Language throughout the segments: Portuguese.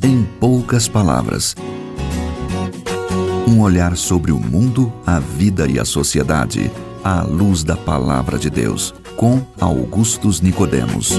Em poucas palavras. Um olhar sobre o mundo, a vida e a sociedade, à luz da Palavra de Deus, com Augustus Nicodemos.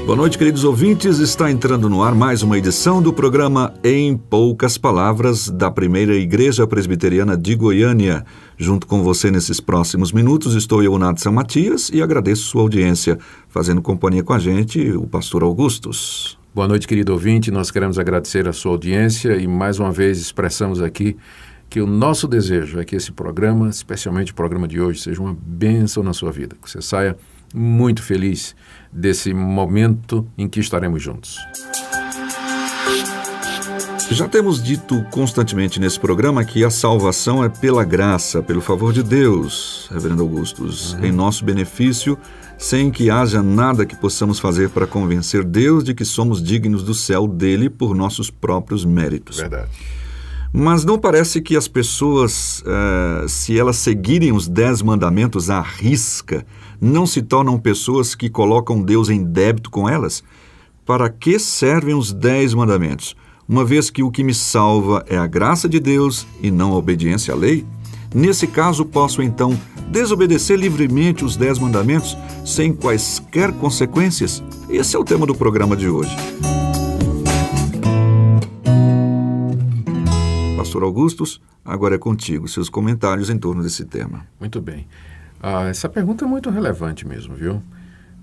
Boa noite, queridos ouvintes. Está entrando no ar mais uma edição do programa Em Poucas Palavras, da Primeira Igreja Presbiteriana de Goiânia. Junto com você nesses próximos minutos estou eu, Nadson Matias, e agradeço sua audiência, fazendo companhia com a gente, o pastor Augustus. Boa noite, querido ouvinte. Nós queremos agradecer a sua audiência e mais uma vez expressamos aqui que o nosso desejo é que esse programa, especialmente o programa de hoje, seja uma bênção na sua vida, que você saia muito feliz desse momento em que estaremos juntos. Já temos dito constantemente nesse programa que a salvação é pela graça, pelo favor de Deus, Reverendo Augustus, em nosso benefício, sem que haja nada que possamos fazer para convencer Deus de que somos dignos do céu dele por nossos próprios méritos. Verdade. Mas não parece que as pessoas, se elas seguirem os 10 mandamentos à risca, não se tornam pessoas que colocam Deus em débito com elas? Para que servem os 10 mandamentos? Uma vez que o que me salva é a graça de Deus e não a obediência à lei? Nesse caso, posso então desobedecer livremente os 10 mandamentos sem quaisquer consequências? Esse é o tema do programa de hoje. Pastor Augustus, agora é contigo, seus comentários em torno desse tema. Muito bem. Essa pergunta é muito relevante mesmo, viu?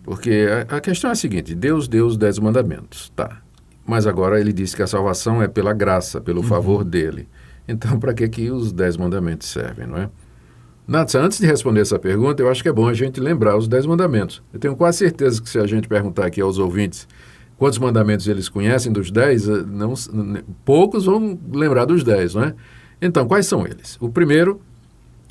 Porque a questão é a seguinte: Deus deu os 10 mandamentos, tá? Mas agora ele disse que a salvação é pela graça, pelo favor dele. Então, para que os 10 mandamentos servem, não é? Nathan, antes de responder essa pergunta, eu acho que é bom a gente lembrar os 10 mandamentos. Eu tenho quase certeza que se a gente perguntar aqui aos ouvintes quantos mandamentos eles conhecem dos 10, poucos vão lembrar dos 10, não é? Então, quais são eles? O primeiro: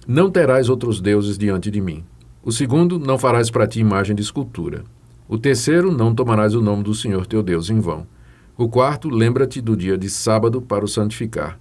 não terás outros deuses diante de mim. O segundo: não farás para ti imagem de escultura. O terceiro: não tomarás o nome do Senhor teu Deus em vão. O quarto: lembra-te do dia de sábado para o santificar.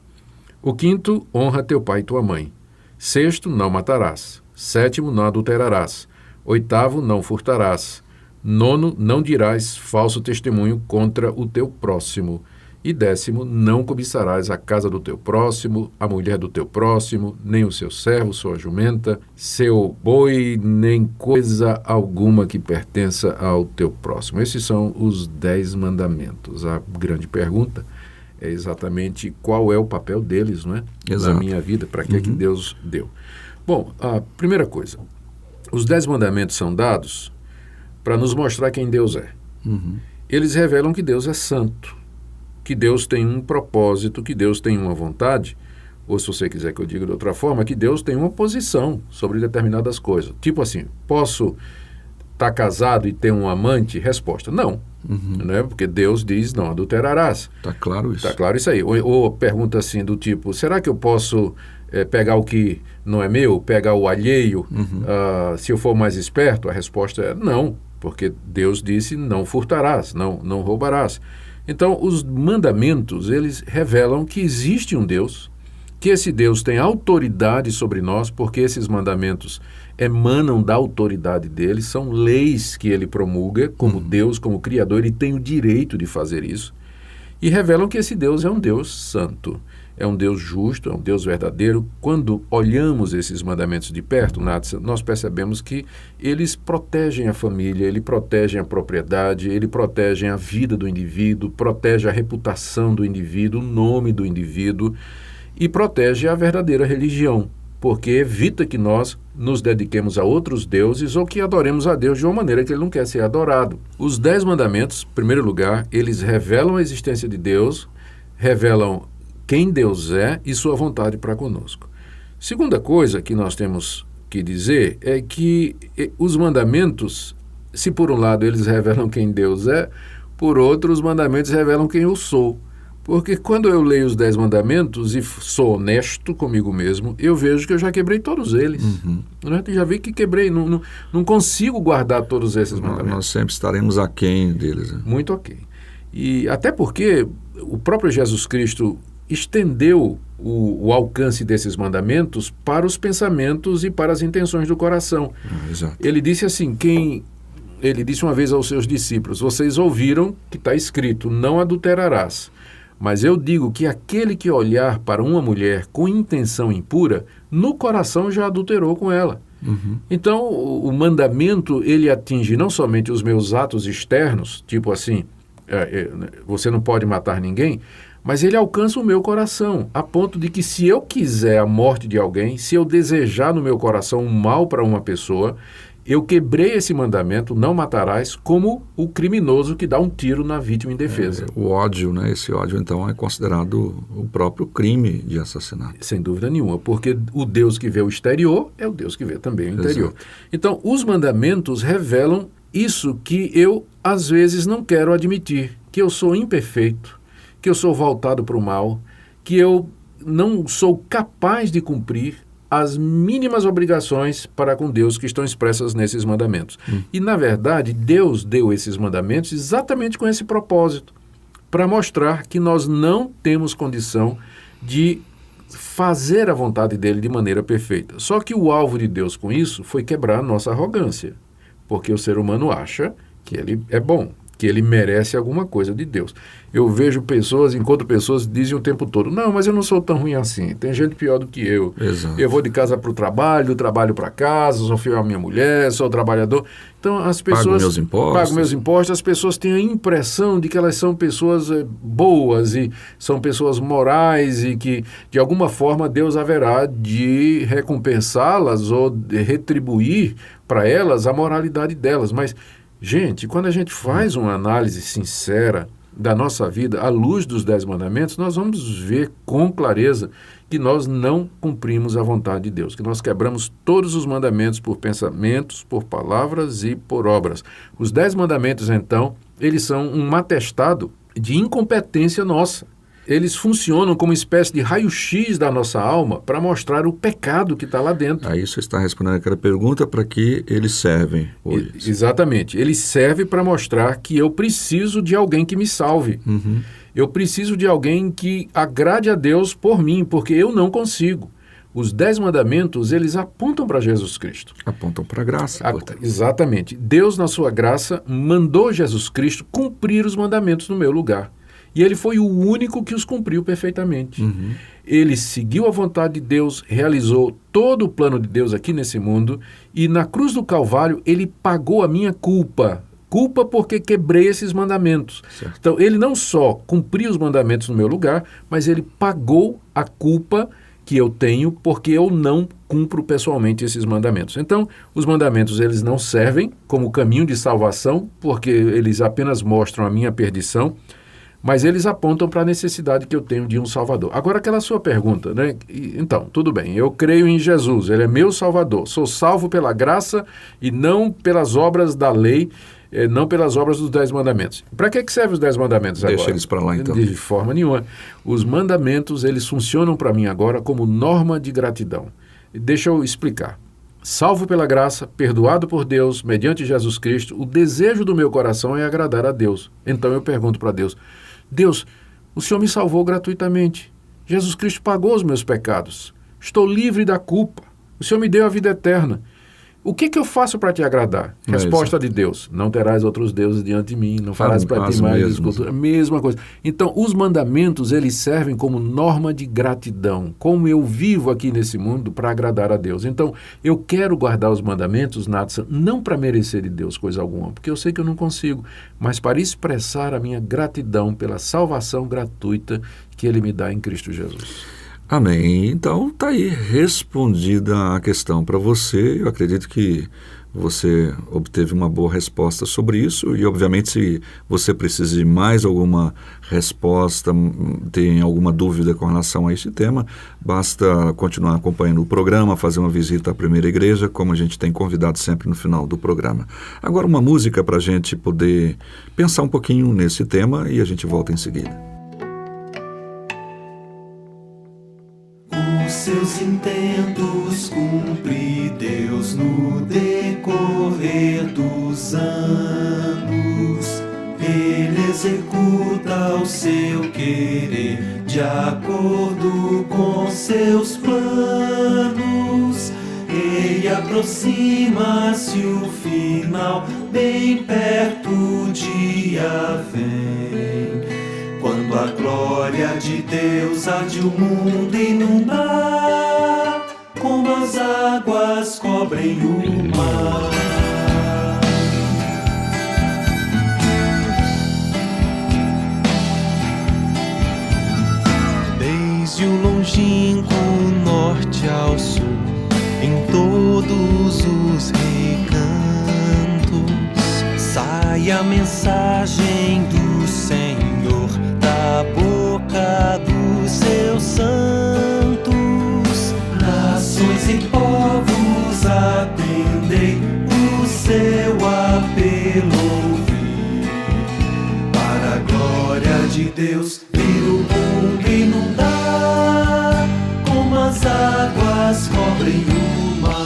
O quinto: honra teu pai e tua mãe. Sexto: não matarás. Sétimo: não adulterarás. Oitavo: não furtarás. Nono: não dirás falso testemunho contra o teu próximo. E 10º: não cobiçarás a casa do teu próximo, a mulher do teu próximo, nem o seu servo, sua jumenta, seu boi, nem coisa alguma que pertença ao teu próximo. Esses são os 10 mandamentos. A grande pergunta é exatamente qual é o papel deles, não é? Exato. Na minha vida, para que Deus deu. Bom, a primeira coisa, os 10 mandamentos são dados para nos mostrar quem Deus é. Eles revelam que Deus é santo, que Deus tem um propósito, que Deus tem uma vontade, ou se você quiser que eu diga de outra forma, que Deus tem uma posição sobre determinadas coisas. Tipo assim, posso estar casado e ter um amante? Resposta: não. Né? Porque Deus diz: não adulterarás. Está claro isso. Está claro isso aí. Ou pergunta assim do tipo: será que eu posso pegar o que não é meu, pegar o alheio, se eu for mais esperto? A resposta é não, porque Deus disse: não furtarás, não roubarás. Então, os mandamentos, eles revelam que existe um Deus, que esse Deus tem autoridade sobre nós, porque esses mandamentos emanam da autoridade dele, são leis que ele promulga como Deus, como Criador, ele tem o direito de fazer isso, e revelam que esse Deus é um Deus santo, é um Deus justo, é um Deus verdadeiro. Quando olhamos esses mandamentos de perto, nós percebemos que eles protegem a família, eles protegem a propriedade, eles protegem a vida do indivíduo, protegem a reputação do indivíduo, o nome do indivíduo, e protege a verdadeira religião, porque evita que nós nos dediquemos a outros deuses ou que adoremos a Deus de uma maneira que ele não quer ser adorado. Os 10 mandamentos, em primeiro lugar, eles revelam a existência de Deus, revelam quem Deus é e sua vontade para conosco. Segunda coisa que nós temos que dizer é que os mandamentos, se por um lado eles revelam quem Deus é, por outro os mandamentos revelam quem eu sou. Porque quando eu leio os 10 mandamentos e sou honesto comigo mesmo, eu vejo que eu já quebrei todos eles. Né? Já vi que quebrei, não consigo guardar todos esses mandamentos. Nós sempre estaremos aquém deles. Né? Muito aquém. E até porque o próprio Jesus Cristo estendeu o alcance desses mandamentos para os pensamentos e para as intenções do coração. Exato. Ele disse assim: quem ele disse uma vez aos seus discípulos: vocês ouviram que está escrito, não adulterarás. Mas eu digo que aquele que olhar para uma mulher com intenção impura, no coração já adulterou com ela. Então, o mandamento, ele atinge não somente os meus atos externos, tipo assim, você não pode matar ninguém, mas ele alcança o meu coração, a ponto de que se eu quiser a morte de alguém, se eu desejar no meu coração um mal para uma pessoa, eu quebrei esse mandamento, não matarás, como o criminoso que dá um tiro na vítima indefesa. O ódio, né? Esse ódio, então, é considerado o próprio crime de assassinato. Sem dúvida nenhuma, porque o Deus que vê o exterior é o Deus que vê também o interior. Exato. Então, os mandamentos revelam isso que eu, às vezes, não quero admitir, que eu sou imperfeito, que eu sou voltado para o mal, que eu não sou capaz de cumprir as mínimas obrigações para com Deus que estão expressas nesses mandamentos. E, na verdade, Deus deu esses mandamentos exatamente com esse propósito, para mostrar que nós não temos condição de fazer a vontade dele de maneira perfeita. Só que o alvo de Deus com isso foi quebrar a nossa arrogância, porque o ser humano acha que ele é bom, que ele merece alguma coisa de Deus. Eu vejo pessoas, enquanto pessoas dizem o tempo todo: não, mas eu não sou tão ruim assim, tem gente pior do que eu. Exato. Eu vou de casa para o trabalho, do trabalho para casa, sou fiel à minha mulher, sou trabalhador. Então as pessoas... Pago meus impostos. As pessoas têm a impressão de que elas são pessoas boas e são pessoas morais e que, de alguma forma, Deus haverá de recompensá-las ou de retribuir para elas a moralidade delas. Mas, gente, quando a gente faz uma análise sincera da nossa vida à luz dos 10 mandamentos, nós vamos ver com clareza que nós não cumprimos a vontade de Deus, que nós quebramos todos os mandamentos por pensamentos, por palavras e por obras. Os 10 mandamentos, então, eles são um atestado de incompetência nossa. Eles funcionam como uma espécie de raio-x da nossa alma para mostrar o pecado que está lá dentro. Aí você está respondendo aquela pergunta: para que eles servem hoje? Exatamente. Ele serve para mostrar que eu preciso de alguém que me salve. Eu preciso de alguém que agrade a Deus por mim, porque eu não consigo. Os 10 mandamentos, eles apontam para Jesus Cristo. Apontam para a graça. Exatamente. Deus, na sua graça, mandou Jesus Cristo cumprir os mandamentos no meu lugar. E ele foi o único que os cumpriu perfeitamente. Ele seguiu a vontade de Deus, realizou todo o plano de Deus aqui nesse mundo, e na cruz do Calvário ele pagou a minha culpa. Culpa porque quebrei esses mandamentos. Certo. Então ele não só cumpriu os mandamentos no meu lugar, mas ele pagou a culpa que eu tenho porque eu não cumpro pessoalmente esses mandamentos. Então, os mandamentos, eles não servem como caminho de salvação, porque eles apenas mostram a minha perdição, mas eles apontam para a necessidade que eu tenho de um Salvador. Agora, aquela sua pergunta, né? Então, tudo bem, eu creio em Jesus, ele é meu Salvador, sou salvo pela graça e não pelas obras da lei, não pelas obras dos 10 mandamentos. Para que servem os 10 mandamentos agora? Deixa eles para lá, então. De forma nenhuma. Os mandamentos, eles funcionam para mim agora como norma de gratidão. Deixa eu explicar. Salvo pela graça, perdoado por Deus, mediante Jesus Cristo, o desejo do meu coração é agradar a Deus. Então eu pergunto para Deus: Deus, o Senhor me salvou gratuitamente. Jesus Cristo pagou os meus pecados. Estou livre da culpa. O Senhor me deu a vida eterna. O que eu faço para te agradar? Resposta de Deus: não terás outros deuses diante de mim, não farás para ti mais escultura. Mesma coisa. Então, os mandamentos, eles servem como norma de gratidão. Como eu vivo aqui nesse mundo para agradar a Deus. Então, eu quero guardar os mandamentos, Nathan, não para merecer de Deus coisa alguma, porque eu sei que eu não consigo, mas para expressar a minha gratidão pela salvação gratuita que Ele me dá em Cristo Jesus. Amém. Então, está aí respondida a questão para você. Eu acredito que você obteve uma boa resposta sobre isso e, obviamente, se você precisa de mais alguma resposta, tem alguma dúvida com relação a esse tema, basta continuar acompanhando o programa, fazer uma visita à Primeira Igreja, como a gente tem convidado sempre no final do programa. Agora, uma música para a gente poder pensar um pouquinho nesse tema e a gente volta em seguida. Os seus intentos cumpre Deus no decorrer dos anos. Ele executa o seu querer de acordo com seus planos. E aproxima-se o final, bem perto o dia vem, quando a glória de Deus há de o mundo inundar, como as águas cobrem o mar. Desde o longínquo norte ao sul, em todos os recantos, sai a mensagem do Senhor da boca dos seus santos. Nações e povos, atendei, o seu apelo ouvir, para a glória de Deus vir o mundo inundar, como as águas cobrem o mar.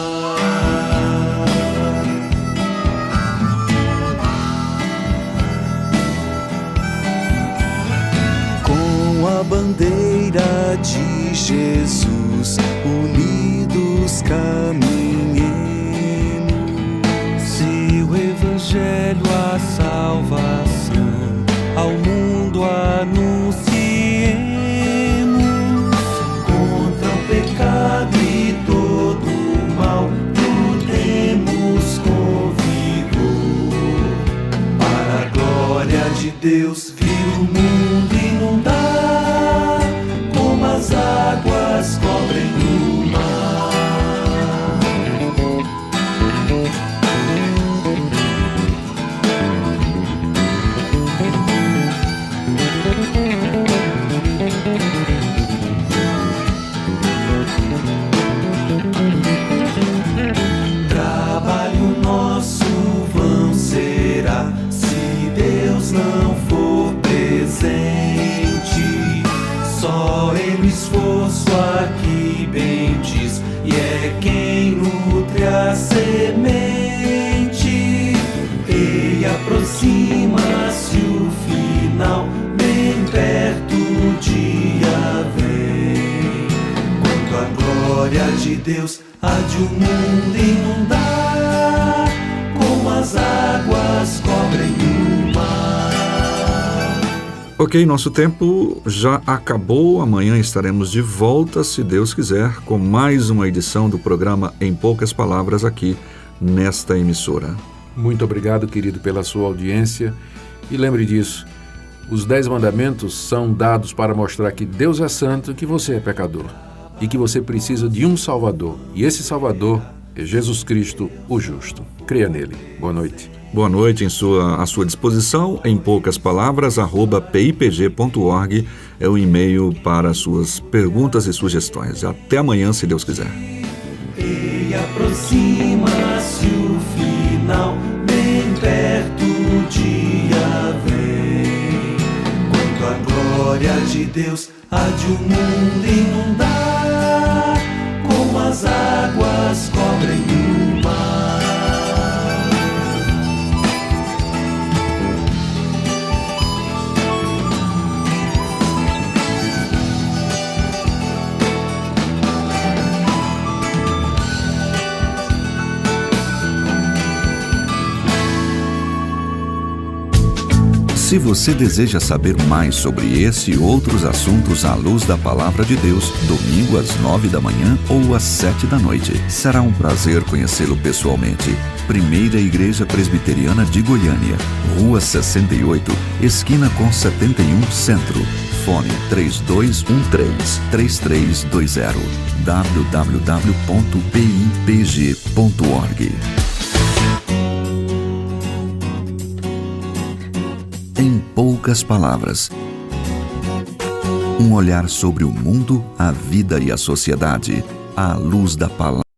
Com a bandeira de Jesus, unidos caminhemos, seu evangelho, a salvação, ao mundo anunciemos. Contra o pecado e todo o mal, lutemos com vigor, para a glória de Deus vir o mundo inundar, como as águas cobrem o mar. Trabalho nosso vão será, se Deus não for presente. Só Ele esforço aqui bem diz, e é quem nutre a semente. E aproxima-se o final, bem perto o dia vem, quando a glória de Deus há de o mundo inundar, como as águas cobrem o mar. Ok, nosso tempo já acabou. Amanhã estaremos de volta, se Deus quiser, com mais uma edição do programa Em Poucas Palavras aqui nesta emissora. Muito obrigado, querido, pela sua audiência. E lembre disso, os 10 mandamentos são dados para mostrar que Deus é santo e que você é pecador, e que você precisa de um Salvador. E esse Salvador é Jesus Cristo, o justo. Creia nele. Boa noite. Boa noite, à sua disposição, em poucas palavras, @pipg.org é o e-mail para suas perguntas e sugestões. Até amanhã, se Deus quiser. E aproxima-se o final, bem perto o dia vem, quando a glória de Deus há de o mundo inundar, como as águas cobrem o mar. Se você deseja saber mais sobre esse e outros assuntos à luz da Palavra de Deus, domingo às 9 da manhã ou às 7 da noite. Será um prazer conhecê-lo pessoalmente. Primeira Igreja Presbiteriana de Goiânia, Rua 68, esquina com 71 Centro. Fone 3213-3320. www.pipg.org. Em poucas palavras, um olhar sobre o mundo, a vida e a sociedade, à luz da palavra.